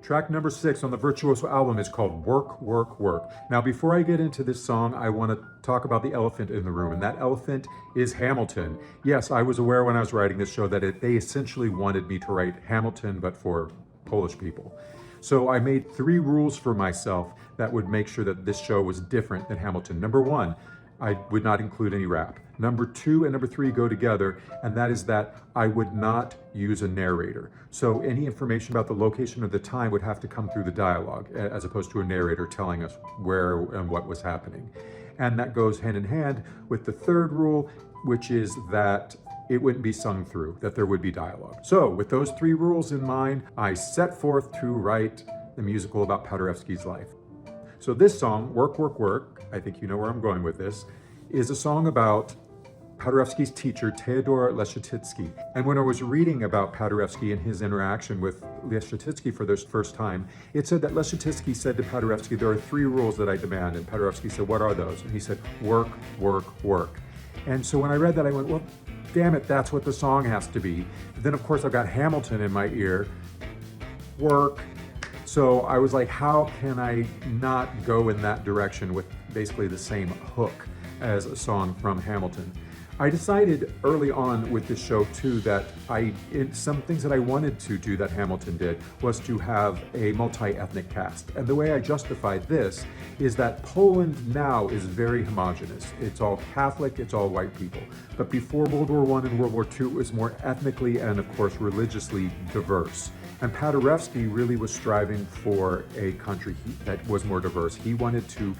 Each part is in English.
Track number 6 on the Virtuoso album is called Work, Work, Work. Now, before I get into this song, I want to talk about the elephant in the room, and that elephant is Hamilton. Yes, I was aware when I was writing this show that they essentially wanted me to write Hamilton, but for Polish people. So I made 3 rules for myself that would make sure that this show was different than Hamilton. Number 1, I would not include any rap. Number 2 and number 3 go together, and that is that I would not use a narrator. So any information about the location or the time would have to come through the dialogue, as opposed to a narrator telling us where and what was happening. And that goes hand in hand with the 3rd rule, which is that it wouldn't be sung through, that there would be dialogue. So with those 3 rules in mind, I set forth to write the musical about Paderewski's life. So this song, Work, Work, Work, I think you know where I'm going with this, is a song about Paderewski's teacher, Theodor Leschetizky. And when I was reading about Paderewski and his interaction with Leschetizky for the first time, it said that Leschetizky said to Paderewski, there are 3 rules that I demand. And Paderewski said, what are those? And he said, work, work, work. And so when I read that, I went, well, damn it, that's what the song has to be. But then, of course, I've got Hamilton in my ear, work. So I was like, how can I not go in that direction with basically the same hook as a song from Hamilton? I decided early on with this show too that some things that I wanted to do that Hamilton did was to have a multi-ethnic cast. And the way I justified this is that Poland now is very homogenous. It's all Catholic, it's all white people. But before World War I and World War II, it was more ethnically and of course religiously diverse. And Paderewski really was striving for a country that was more diverse. He wanted to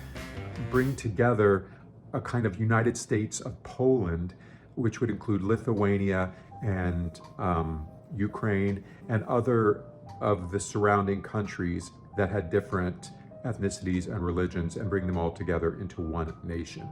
bring together a kind of United States of Poland, which would include Lithuania and Ukraine and other of the surrounding countries that had different ethnicities and religions, and bring them all together into one nation.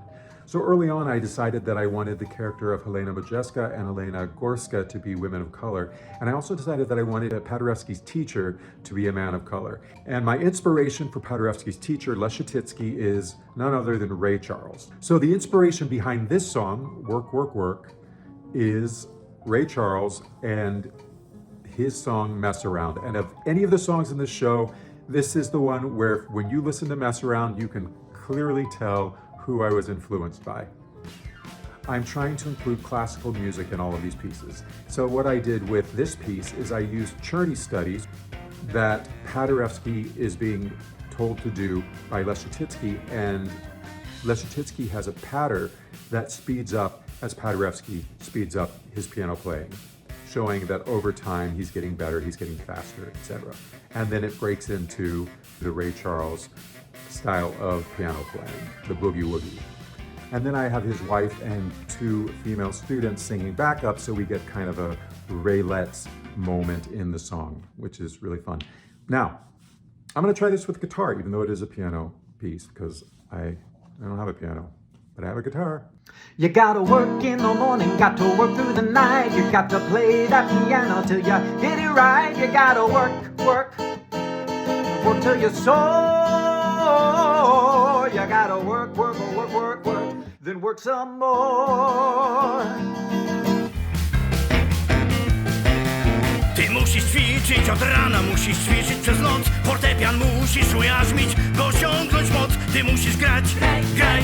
So early on, I decided that I wanted the character of Helena Modjeska and Elena Gorska to be women of color. And I also decided that I wanted Paderewski's teacher to be a man of color. And my inspiration for Paderewski's teacher, Leschetizky, is none other than Ray Charles. So the inspiration behind this song, Work, Work, Work, is Ray Charles and his song, Mess Around. And of any of the songs in this show, this is the one where when you listen to Mess Around, you can clearly tell who I was influenced by. I'm trying to include classical music in all of these pieces. So what I did with this piece is I used Czerny studies that Paderewski is being told to do by Leschetizky, and Leschetizky has a patter that speeds up as Paderewski speeds up his piano playing, showing that over time he's getting better, he's getting faster, etc. And then it breaks into the Ray Charles style of piano playing, the boogie woogie. And then I have his wife and 2 female students singing backup, so we get kind of a Raylettes moment in the song, which is really fun. Now, I'm gonna try this with guitar, even though it is a piano piece, because I don't have a piano, but I have a guitar. You gotta work in the morning, got to work through the night. You got to play that piano till you get it right. You gotta work, work, work till you're sore. You gotta work, work, work, work, work, then work some more. Ty musisz ćwiczyć od rana, musisz ćwiczyć przez noc. Fortepian musisz ujarzmić, by osiągnąć moc. Ty musisz grać, graj,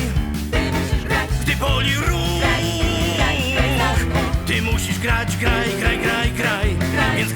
gdy boli ruch. Ty musisz grać, graj, graj, graj, graj, więc graj